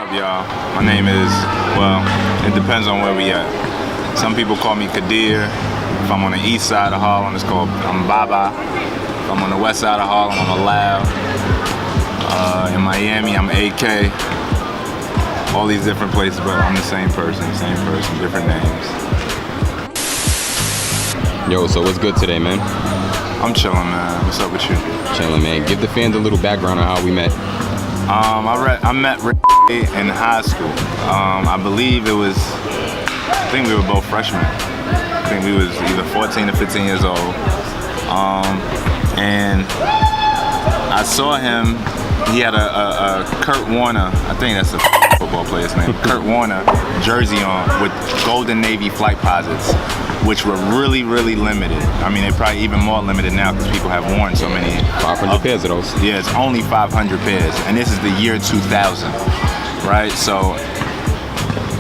up, y'all? My name is, well, it depends on where we at. Some people call me Kadir. If I'm on the east side of Harlem, I'm Baba. If I'm on the west side of Harlem, I'm Allow. In Miami, I'm AK. All these different places, but I'm the same person, different names. Yo, so what's good today, man? I'm chilling, man. What's up with you? Chilling, man. Give the fans a little background on how we met. I met Rick in high school. I believe it was, I think we were both freshmen. I think we was either 14 or 15 years old. And I saw him, he had a Kurt Warner, I think that's the football player's name, Kurt Warner jersey on with Golden Navy flight posits, which were really, really limited. I mean, they're probably even more limited now because people have worn so many. 500 pairs of those. Yeah, it's only 500 pairs, and this is the year 2000, right? So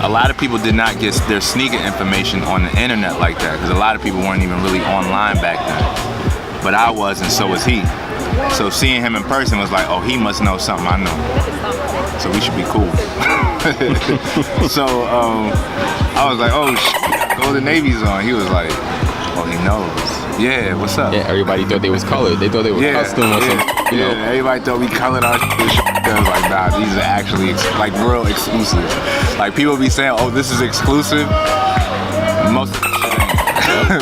a lot of people did not get their sneaker information on the internet like that because a lot of people weren't even really online back then. But I was, and so was he. So seeing him in person was like, oh, he must know something I know. So we should be cool. So I was like, oh, shit, Golden Navy's on. He was like, oh, he knows. Yeah, what's up? Yeah, everybody thought they was colored. They thought they was custom or something. You know? Everybody thought we colored our shit. I was like, nah, these are actually like real exclusive. Like people be saying, oh, this is exclusive. Most of the shit ain't.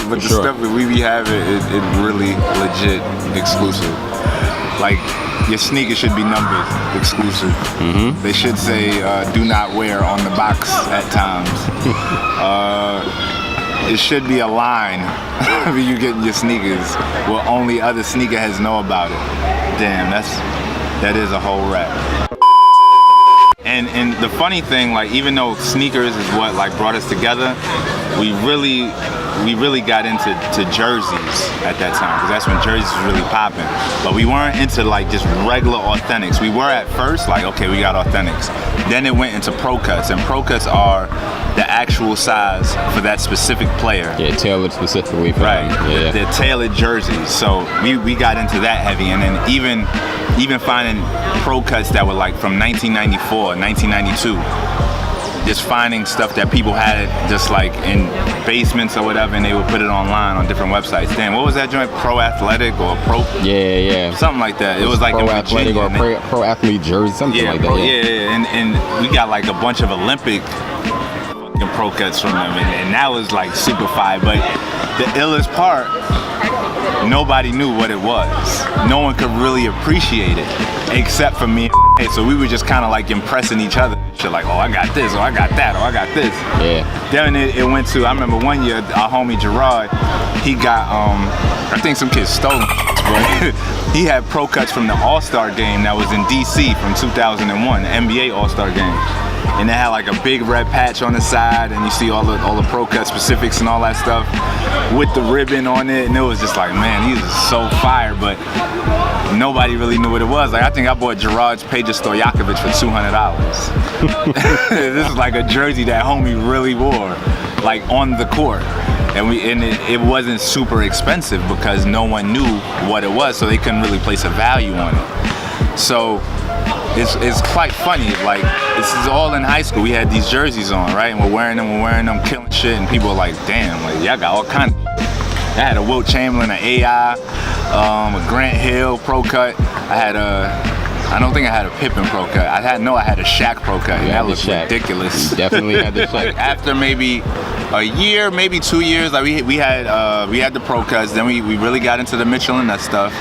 But the stuff that we be having, it really legit exclusive. Like your sneakers should be numbered exclusive. Mm-hmm. They should say do not wear on the box at times. It should be a line when you get your sneakers where only other sneakerheads know about it. Damn, that is a whole rap. And the funny thing, like even though sneakers is what like brought us together, we really got into jerseys at that time because that's when jerseys was really popping. But we weren't into like just regular authentics. We were at first like, okay, we got authentics. Then it went into pro cuts, and pro cuts are the actual size for that specific player. Yeah, tailored specifically for right. Them. Yeah. They're tailored jerseys. So we got into that heavy, and then even finding pro cuts that were like from 1994, 1992. Just finding stuff that people had just like in basements or whatever, and they would put it online on different websites. Damn, what was that joint? Pro Athletic or Pro? Yeah. Something like that. It was like Pro Athletic or Pro Athlete jersey, something like that. Yeah. And we got like a bunch of Olympic pro cuts from them, and that was like super fire. But the illest part, nobody knew what it was. No one could really appreciate it except for me. So we were just kind of like impressing each other. Shit like, oh, I got this, or I got that, or I got this. Yeah. Then it went to, I remember one year, our homie Gerard, he got, I think some kids stole him, but he had pro cuts from the All-Star game that was in DC from 2001, the NBA All-Star game. And they had like a big red patch on the side, and you see all the pro cut specifics and all that stuff with the ribbon on it, and it was just like, man, these are so fire, but nobody really knew what it was. Like I think I bought Gerard's Peja Stojakovic for $200. This is like a jersey that homie really wore, like on the court. And it wasn't super expensive because no one knew what it was, so they couldn't really place a value on it. So it's quite funny. Like this is all in high school. We had these jerseys on, right? And we're wearing them, killing shit. And people are like, damn, like y'all got all kinds. I had a Wilt Chamberlain, an AI, a Grant Hill pro cut. I don't think I had a Pippen pro cut. I had a Shaq pro cut. And that was ridiculous. You definitely had the Shaq. After maybe a year, maybe 2 years, like we had the pro cuts. Then we really got into the Mitchell and that stuff.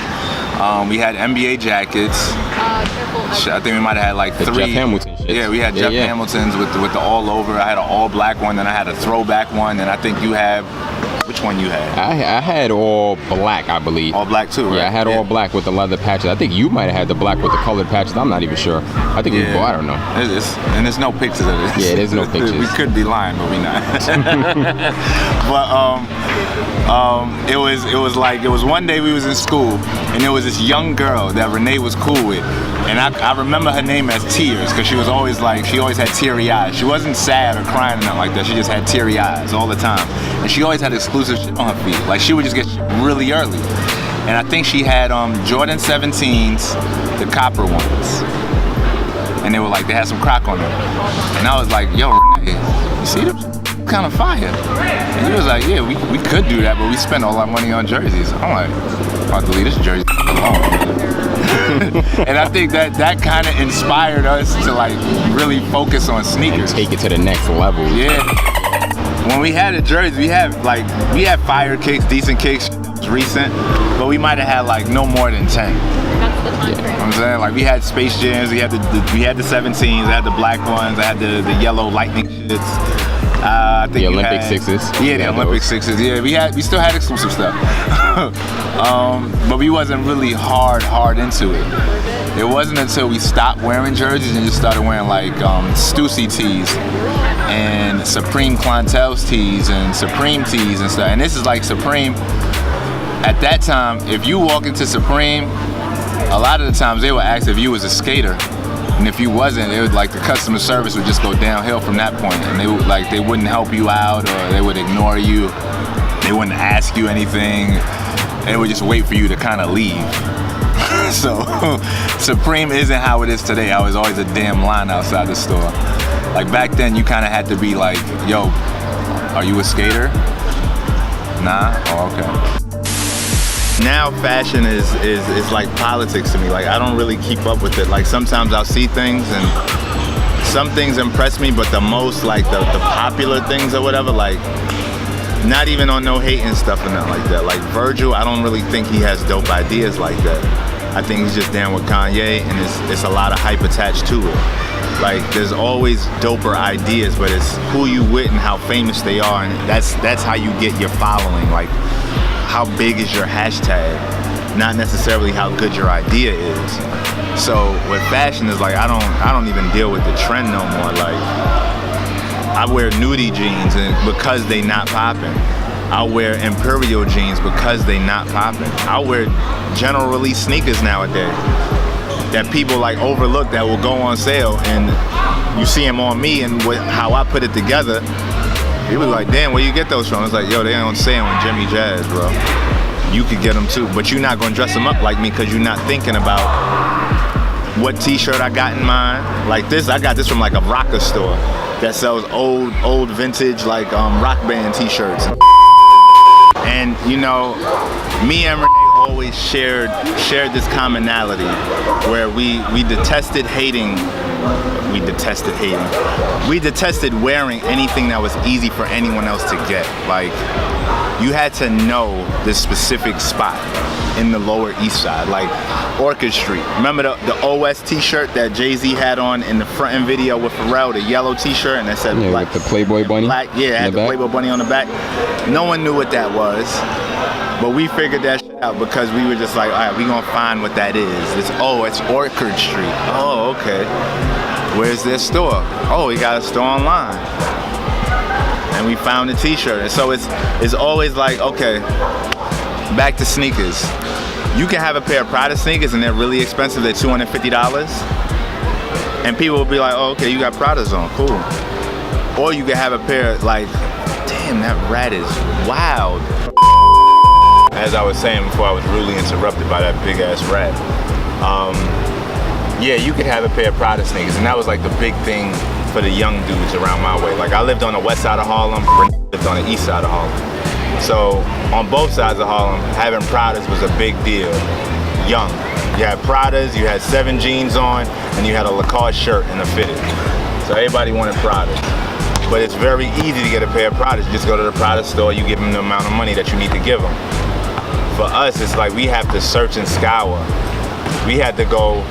We had NBA jackets. I think we might have had like the 3. Jeff Hamilton shit. Yeah, we had Jeff Hamiltons with the all over. I had an all black one, then I had a throwback one, and I think you had. Which one you had? I had all black, I believe. All black too, right? Yeah, I had all black with the leather patches. I think you might have had the black with the colored patches. I'm not even sure. I think we both, I don't know. And there's no pictures of this. Yeah, there's no pictures. We could be lying, but we not. But it was one day we was in school, and there was this young girl that Renee was cool with. And I remember her name as Tears, because she always had teary eyes. She wasn't sad or crying or nothing like that. She just had teary eyes all the time. And she always had exclusive shit on her feet. Like she would just get shit really early. And I think she had Jordan 17s, the copper ones. and they were like, they had some crack on them. And I was like, yo, Renee, you see them? Kind of fire. And he was like, yeah, we could do that, but we spent all our money on jerseys. I'm like, I'm about to leave this jersey alone. And I think that kind of inspired us to like really focus on sneakers. And take it to the next level. Yeah. When we had a jersey, we had fire kicks, decent kicks, recent, but we might have had like no more than 10. That's the time frame. You know what I'm saying? Like we had Space Jams, we had the 17s, I had the black ones, I had the yellow lightning shits. I think the Olympic sixes. Yeah, the Olympic sixes. Yeah, we still had exclusive stuff. But we wasn't really hard into it. It wasn't until we stopped wearing jerseys and just started wearing like Stussy tees and Supreme Clientele's tees and Supreme tees and stuff. And this is like Supreme. At that time, if you walk into Supreme, a lot of the times they would ask if you was a skater. And if you wasn't, it would like the customer service would just go downhill from that point, and they wouldn't help you out, or they would ignore you. They wouldn't ask you anything. They would just wait for you to kind of leave. So Supreme isn't how it is today. I was always a damn line outside the store. Like back then, you kind of had to be like, "Yo, are you a skater?" Nah. Oh, okay. Now fashion is like politics to me. Like I don't really keep up with it. Like sometimes I'll see things and some things impress me, but the most like the popular things or whatever, like not even on no hate and stuff and nothing like that. Like Virgil, I don't really think he has dope ideas like that. I think he's just down with Kanye, and it's a lot of hype attached to it. Like there's always doper ideas, but it's who you with and how famous they are, and that's how you get your following. Like how big is your hashtag, not necessarily how good your idea is. So with fashion is like I don't even deal with the trend no more. Like I wear nudie jeans and because they not popping. I'll wear Imperial jeans because they not popping. I'll wear general release sneakers nowadays that people like overlook that will go on sale, and you see them on me and how I put it together. People like, damn, where you get those from? It's like, yo, they on sale on Jimmy Jazz, bro. You could get them too, but you're not gonna dress them up like me because you're not thinking about what t-shirt I got in mind. Like this, I got this from like a rocker store that sells old vintage like rock band t-shirts. And you know, me and Renee always shared this commonality where we detested hating. We detested wearing anything that was easy for anyone else to get. Like, you had to know this specific spot in the Lower East Side, like Orchard Street. Remember the OS t-shirt that Jay-Z had on in the front end video with Pharrell, the yellow t-shirt, and it said black, with the Playboy bunny? Black, yeah, it had the Playboy bunny on the back. No one knew what that was, but we figured that shit out because we were just like, all right, we gonna find what that is. It's Orchard Street. Oh, okay. Where's their store? Oh, we got a store online. And we found the t-shirt. And so it's always like, okay, back to sneakers. You can have a pair of Prada sneakers and they're really expensive. They're $250. And people will be like, oh, okay, you got Pradas on, cool. Or you can have a pair like, damn, that rat is wild. As I was saying before, I was rudely interrupted by that big ass rat. Yeah, you could have a pair of Prada sneakers, and that was like the big thing for the young dudes around my way. Like I lived on the west side of Harlem, lived on the east side of Harlem. So on both sides of Harlem, having Pradas was a big deal. Young. You had Pradas, you had 7 jeans on, and you had a Lacoste shirt and a fitted. So everybody wanted Pradas. But it's very easy to get a pair of Pradas. You just go to the Prada store, you give them the amount of money that you need to give them. For us, it's like we have to search and scour. We had to go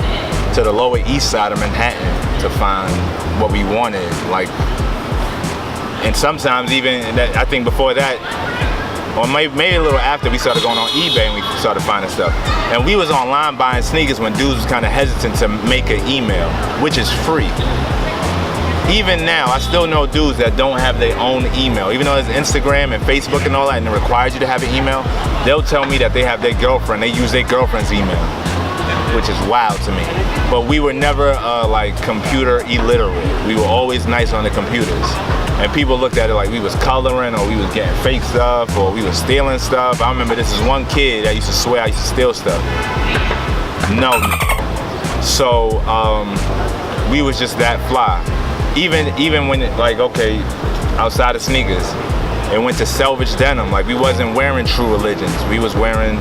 to the Lower East Side of Manhattan to find what we wanted. Like, and sometimes even, I think before that, or maybe a little after, we started going on eBay and we started finding stuff. And we was online buying sneakers when dudes was kind of hesitant to make an email, which is free. Even now, I still know dudes that don't have their own email. Even though there's Instagram and Facebook and all that, and it requires you to have an email, they'll tell me that they have their girlfriend, they use their girlfriend's email, which is wild to me. But we were never like computer illiterate. We were always nice on the computers. And people looked at it like we was coloring or we was getting fake stuff or we was stealing stuff. I remember this is one kid that used to swear I used to steal stuff. No. So we was just that fly. Even when like, okay, outside of sneakers, it went to selvage denim. Like, we wasn't wearing True Religions. We was wearing,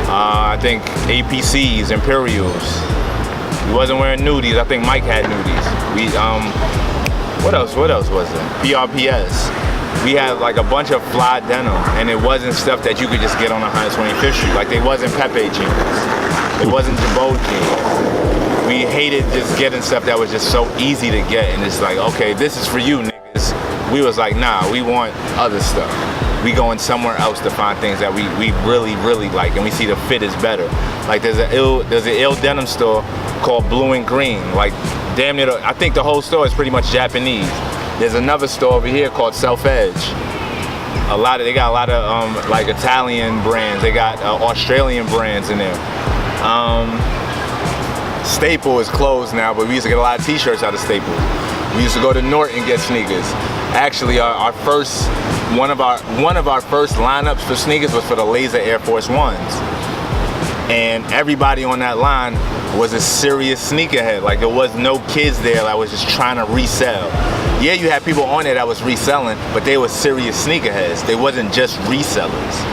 I think, APCs, Imperials. We wasn't wearing nudies. I think Mike had nudies. We, what else was it? PRPS. We had like a bunch of fly denim, and it wasn't stuff that you could just get on 125th Street. Like, they wasn't Pepe jeans. It wasn't Jabot jeans. We hated just getting stuff that was just so easy to get, and it's like, okay, this is for you, niggas. We was like, nah, we want other stuff. We going somewhere else to find things that we really, really like, and we see the fit is better. Like, there's an ill denim store called Blue and Green. Like, damn near, I think the whole store is pretty much Japanese. There's another store over here called Self Edge. They got a lot of like Italian brands. They got Australian brands in there. Staple is closed now, but we used to get a lot of t-shirts out of Staple. We used to go to Norton and get sneakers. Actually, one of our first lineups for sneakers was for the Laser Air Force Ones. And everybody on that line was a serious sneakerhead. Like, there was no kids there that was just trying to resell. Yeah, you had people on there that was reselling, but they were serious sneakerheads. They wasn't just resellers.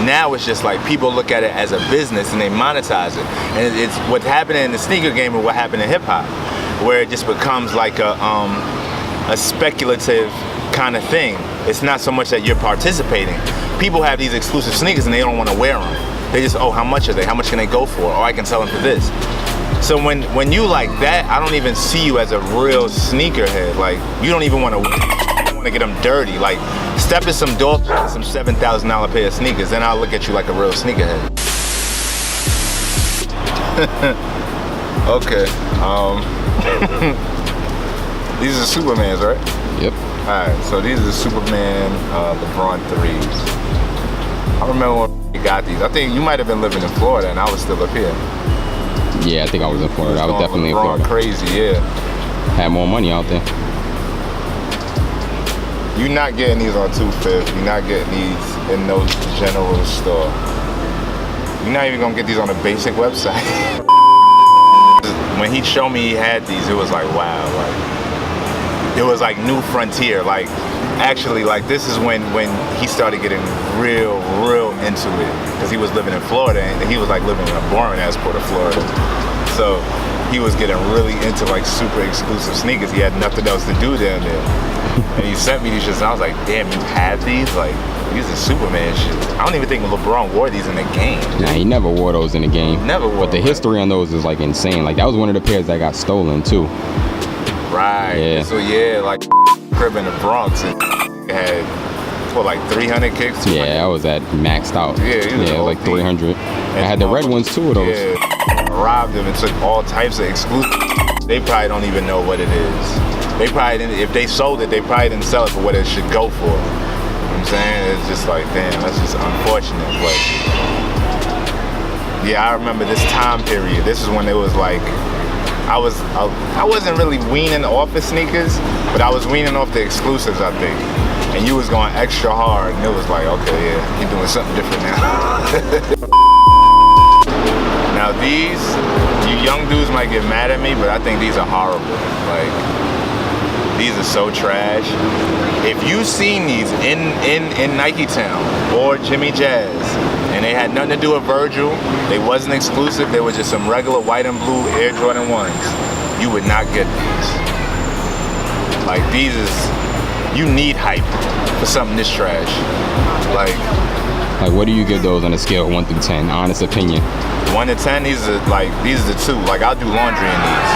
Now it's just like people look at it as a business and they monetize it. And it's what's happening in the sneaker game and what happened in hip hop, where it just becomes like a speculative kind of thing. It's not so much that you're participating. People have these exclusive sneakers and they don't want to wear them. They just, oh, how much are they? How much can they go for? Oh, I can sell them for this. So when you like that, I don't even see you as a real sneakerhead. Like, you don't even want to get them dirty. Like, step in some Dolce and some $7,000 pair of sneakers, then I'll look at you like a real sneakerhead. Okay. These are Supermans, right? Yep. Alright, so these are Superman LeBron 3s. I remember when we got these. I think you might have been living in Florida and I was still up here. Yeah, I think I was in Florida. I was definitely in Florida. Crazy, yeah. Had more money out there. You're not getting these on 2/5. You're not getting these in no general store. You're not even gonna get these on a basic website. When he showed me he had these, it was like, wow, like, it was like new frontier. Like, actually, like, this is when he started getting real into it, because he was living in Florida and he was like living in a boring ass part of Florida. So he was getting really into like super exclusive sneakers. He had nothing else to do down there. And he sent me these shits and I was like, damn, you have these? Like, these are Superman shit. I don't even think LeBron wore these in the game. Nah, he never wore those in the game. Never wore. But the history on those is like insane. Like, that was one of the pairs that got stolen too. Right. Yeah. So yeah, like crib in the Bronx and had like 300 kicks. Yeah, I was at maxed out. Yeah, like 300. I had the red ones too of those. Yeah, robbed them and took all types of exclusive. They probably don't even know what it is. They probably didn't, if they sold it, they probably didn't sell it for what it should go for. You know what I'm saying? It's just like, damn, that's just unfortunate. But yeah, I remember this time period. This is when it was like, I wasn't really weaning off the sneakers, but I was weaning off the exclusives, I think. And you was going extra hard, and it was like, okay, yeah, you're doing something different now. Now these, you young dudes might get mad at me, but I think these are horrible. Like, these are so trash. If you seen these in Nike Town or Jimmy Jazz, and they had nothing to do with Virgil, they wasn't exclusive, they were just some regular white and blue Air Jordan 1s, you would not get these. Like, these is, you need hype for something this trash. Like what do you give those on a scale of 1 through 10? Honest opinion. 1 to 10, these are the 2. Like, I'll do laundry in these.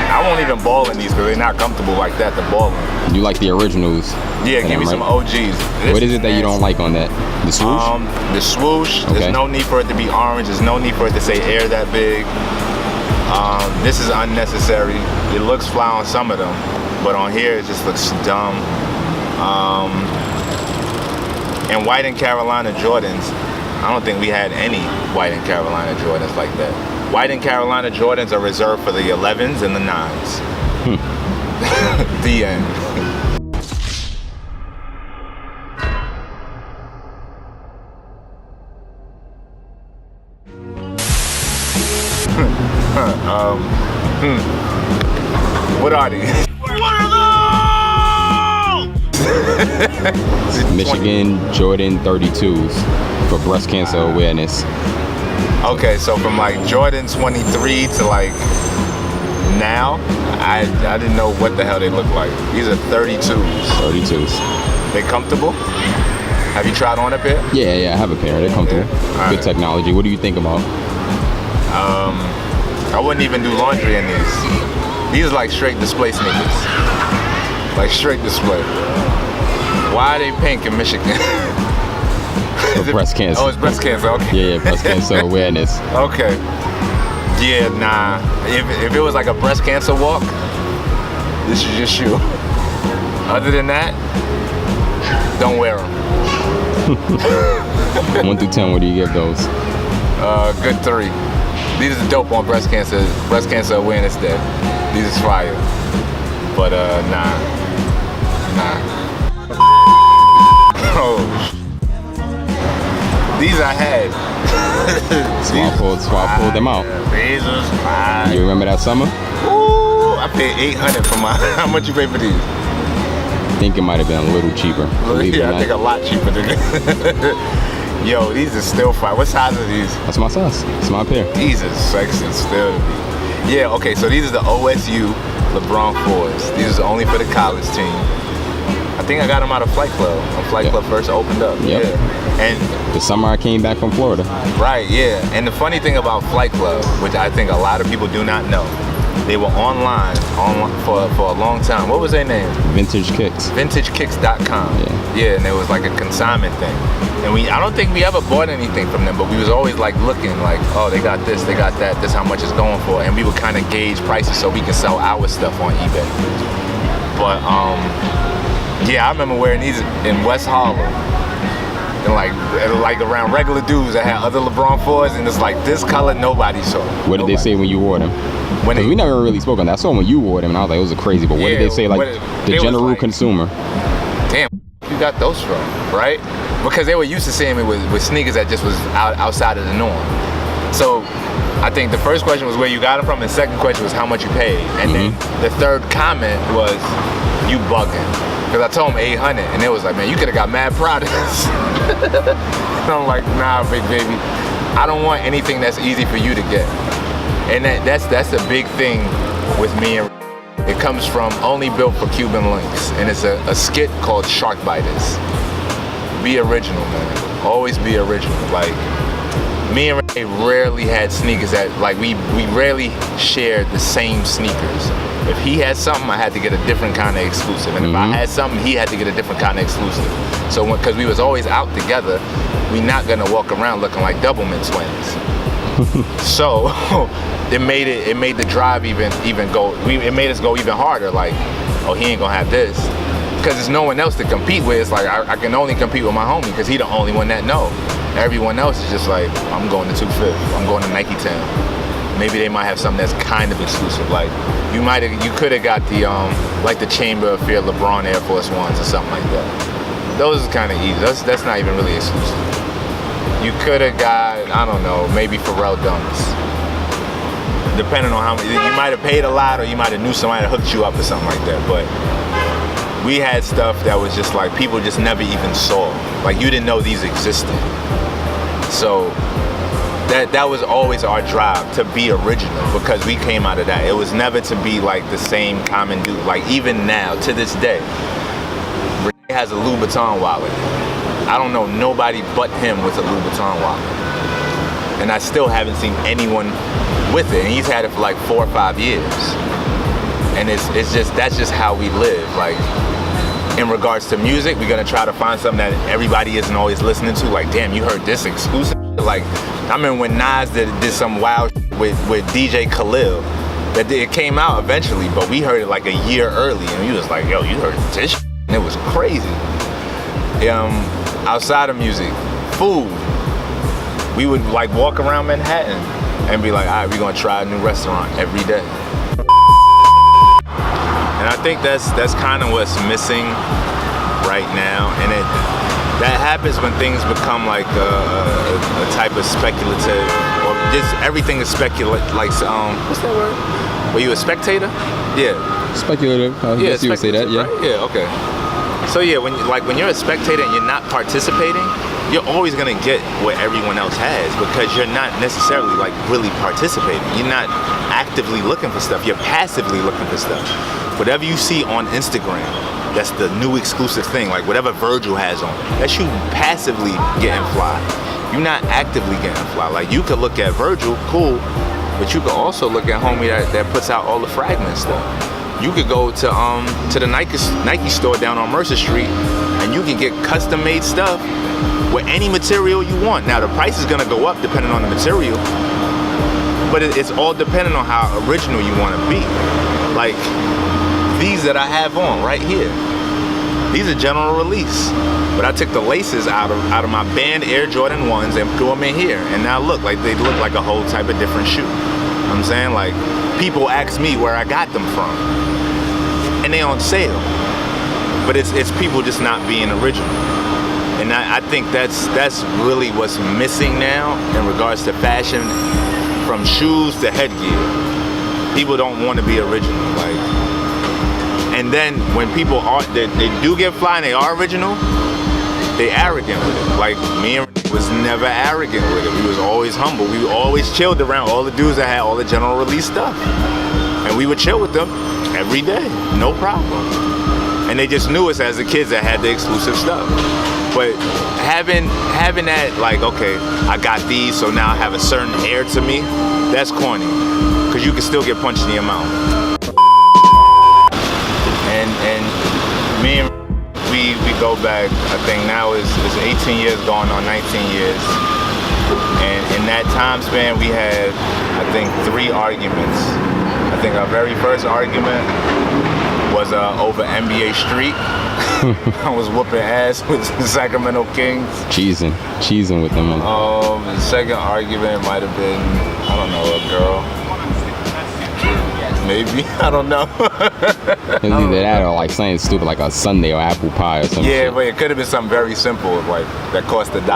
I won't even ball in these because they're not comfortable like that to ball in. You like the originals? Yeah, give me some OGs. What is it that you don't like on that? The swoosh? The swoosh, okay. There's no need for it to be orange. There's no need for it to say air that big. This is unnecessary. It looks fly on some of them, but on here it just looks dumb. And white and Carolina Jordans, I don't think we had any white and Carolina Jordans like that. White and Carolina Jordans are reserved for the 11s and the 9s. The end. What are these? Michigan Jordan 32s for breast cancer awareness. Okay, so from like Jordan 23 to like now, I didn't know what the hell they look like. These are 32s. 32s. They comfortable? Have you tried on a pair? Yeah, I have a pair. They're comfortable. Yeah. Good Right. technology. What do you think about? I wouldn't even do laundry in these. These are like straight display sneakers. Like straight display. Why are they pink in Michigan? For breast cancer. Oh, it's breast cancer, okay. Yeah, breast cancer awareness. Okay. Yeah, nah. If it was like a breast cancer walk, this is your shoe. Other than that, don't wear them. 1 through 10, what do you give those? Good 3. These are dope on breast cancer awareness day. These is fire. But nah. Oh. These I had. So I pulled them out. These was fire. You remember that summer? Ooh, I paid $800 for mine. How much you pay for these? I think it might have been a little cheaper. Believe it or Yeah, I not. think a lot cheaper than this. Yo, these are still fire. What size are these? That's my size. It's my pair. These are sexy still to me. Yeah, okay, so these are the OSU LeBron 4s. These are only for the college team. I think I got them out of Flight Club when Flight Club first opened up. Yep. Yeah. And The summer I came back from Florida. right, yeah. And the funny thing about Flight Club, which I think a lot of people do not know, they were online for a long time. What was their name? Vintage kicks. VintageKicks.com. Yeah. And it was like a consignment thing. And I don't think we ever bought anything from them, but we was always like looking like, oh, they got this, they got that, this how much it's going for. And we would kind of gauge prices so we can sell our stuff on eBay. But yeah, I remember wearing these in West Harlem. And like around regular dudes that had other LeBron 4s, and it's like this color nobody saw. What did they say when you wore them? Because we never really spoke on that. I saw when you wore them, and I was like, it was crazy. But what did they say, like, the general consumer? Damn, you got those from, right? Because they were used to seeing me with sneakers that just was outside of the norm. So I think the first question was where you got them from, and the second question was how much you paid. And then the third comment was, you bugging. Because I told them 800, and they was like, man, you could have got mad proud of this. And I'm like, nah, big baby. I don't want anything that's easy for you to get. And that's the big thing with me. And it comes from Only Built for Cuban Links, and it's a skit called Shark Biters. Be original, man. Always be original. Like, me and Ray rarely had sneakers that, like, we rarely shared the same sneakers. If he had something, I had to get a different kind of exclusive. And if I had something, he had to get a different kind of exclusive. So, because we was always out together, we not gonna walk around looking like Doublemint twins. So, it made the drive even go. It made us go even harder. Like, oh, he ain't gonna have this. Because there's no one else to compete with. It's like, I can only compete with my homie because he the only one that know. Everyone else is just like, I'm going to 2/5. I'm going to Nike Town. Maybe they might have something that's kind of exclusive. Like, you could have got the like the Chamber of Fear LeBron Air Force Ones or something like that. Those is kind of easy. That's not even really exclusive. You could have got, I don't know, maybe Pharrell Dunks. Depending on how much, you might have paid a lot, or you might have knew somebody that hooked you up or something like that. But we had stuff that was just like people just never even saw. Like, you didn't know these existed. So that was always our drive, to be original, because we came out of that. It was never to be like the same common dude. Like, even now, to this day, Renee has a Louis Vuitton wallet. I don't know nobody but him with a Louis Vuitton wallet. And I still haven't seen anyone with it. And he's had it for like 4 or 5 years. And that's just how we live. Like, in regards to music, we're gonna try to find something that everybody isn't always listening to. Like, damn, you heard this exclusive? Like, I remember when Nas did some wild with DJ Khalil. That it came out eventually, but we heard it like a year early, and he was like, yo, you heard this? And it was crazy. Outside of music, food, we would like walk around Manhattan and be like, all right, we're gonna try a new restaurant every day. And I think that's kind of what's missing right now, and that happens when things become like a type of speculative, or just everything is speculative, like, what's that word? Were you a spectator? Yeah. Speculative. Yeah, you would say that, yeah. Right? Yeah, okay. So yeah, when you're a spectator and you're not participating, you're always gonna get what everyone else has, because you're not necessarily like really participating. You're not actively looking for stuff. You're passively looking for stuff. Whatever you see on Instagram, that's the new exclusive thing. Like whatever Virgil has on, that's you passively getting fly. You're not actively getting fly. Like you could look at Virgil, cool, but you could also look at homie that puts out all the fragment stuff. You could go to the Nike store down on Mercer Street, and you can get custom made stuff with any material you want. Now the price is gonna go up depending on the material, but it's all dependent on how original you want to be. Like these that I have on right here, these are general release, but I took the laces out of my band Air Jordan 1s and threw them in here, and now look like they look like a whole type of different shoe. You know what I'm saying? Like people ask me where I got them from, and they on sale, but it's people just not being original. And I think that's really what's missing now in regards to fashion, from shoes to headgear. People don't want to be original, like. And then when people are, they do get fly and they are original, they arrogant with it. Like me and was never arrogant with it. We was always humble. We always chilled around all the dudes that had all the general release stuff, and we would chill with them every day, no problem. And they just knew us as the kids that had the exclusive stuff. But having that, like, okay, I got these, so now I have a certain air to me, that's corny, because you can still get punched in your mouth. And me and we go back, I think now it's 18 years going on 19 years. And in that time span, we had, I think, 3 arguments. I think our very first argument was over NBA Street. I was whooping ass with the Sacramento Kings. Cheesing with them. The second argument might have been, I don't know, a girl. Maybe, I don't know. It's either that or like something stupid like a sundae or apple pie or something. Yeah, shit. but it could have been something very simple, like that cost $1.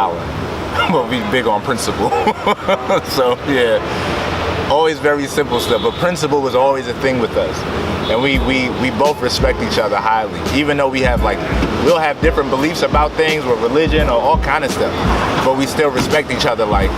But we big on principle. So yeah, always very simple stuff. But principle was always a thing with us. And we both respect each other highly. Even though we'll have different beliefs about things with religion or all kind of stuff. But we still respect each other like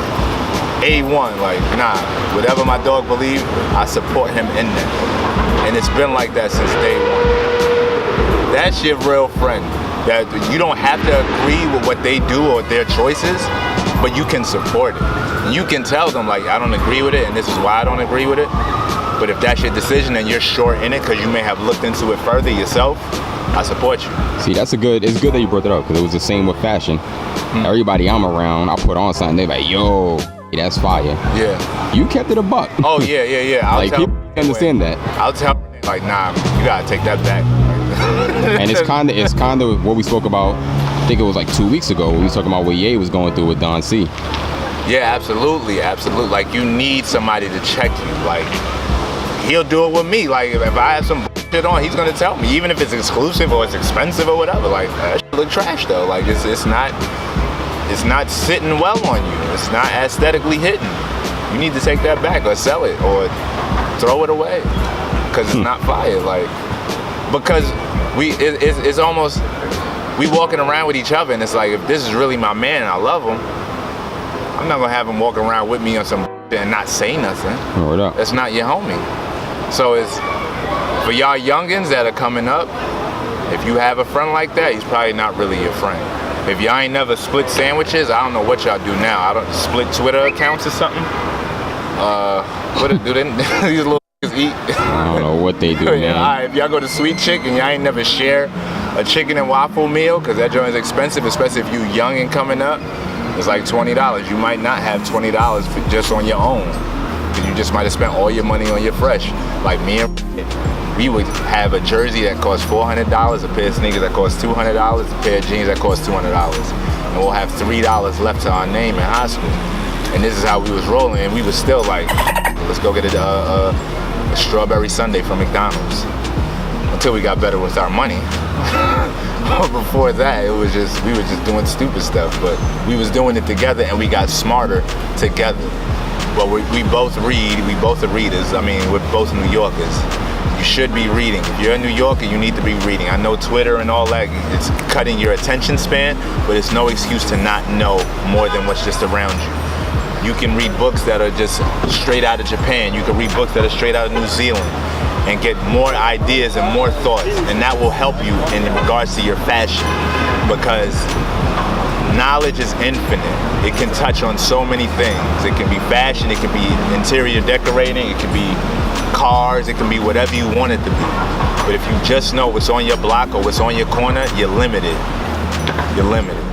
A1, like, nah, whatever my dog believes, I support him in that. And it's been like that since day one. That's your real friend. That you don't have to agree with what they do or their choices, but you can support it. And you can tell them, like, I don't agree with it, and this is why I don't agree with it. But if that's your decision and you're sure in it, because you may have looked into it further yourself, I support you. See, it's good that you brought that up, because it was the same with fashion. Everybody I'm around, I put on something, they're like, yo, that's fire. Yeah. You kept it a buck. Oh, yeah. Like, people understand that. I'll tell like, nah, you gotta take that back. And it's kind of what we spoke about, I think it was like 2 weeks ago, when we was talking about what Ye was going through with Don C. Yeah, absolutely. Like, you need somebody to check you. Like, he'll do it with me. Like, if I have some shit on, he's gonna tell me, even if it's exclusive or it's expensive or whatever. Like, that shit look trash though. Like, it's not sitting well on you. It's not aesthetically hitting. You need to take that back or sell it or throw it away, because it's not fire. Like, because it's almost, we walking around with each other, and it's like, if this is really my man and I love him, I'm not gonna have him walk around with me on some and not say nothing. That's not your homie. So it's for y'all youngins that are coming up, if you have a friend like that, he's probably not really your friend. If y'all ain't never split sandwiches, I don't know what y'all do now. I don't split Twitter accounts or something. What do these little niggas eat? I don't know what they do, man. Yeah, all right, if y'all go to Sweet Chick and y'all ain't never share a chicken and waffle meal, because that joint is expensive, especially if you young and coming up, it's like $20. You might not have $20 for just on your own. You just might have spent all your money on your fresh. Like me and we would have a jersey that costs $400, a pair of sneakers that costs $200, a pair of jeans that costs $200. And we'll have $3 left to our name in high school. And this is how we was rolling, and we was still like, let's go get a strawberry sundae from McDonald's. Until we got better with our money. before that, we were just doing stupid stuff. But we was doing it together, and we got smarter together. But we both read. We both are readers. I mean, we're both New Yorkers. You should be reading. If you're a New Yorker, you need to be reading. I know Twitter and all that, it's cutting your attention span, but it's no excuse to not know more than what's just around you. You can read books that are just straight out of Japan. You can read books that are straight out of New Zealand and get more ideas and more thoughts. And that will help you in regards to your fashion, because knowledge is infinite. It can touch on so many things. It can be fashion, it can be interior decorating, it can be cars, it can be whatever you want it to be. But if you just know what's on your block or what's on your corner, you're limited. You're limited.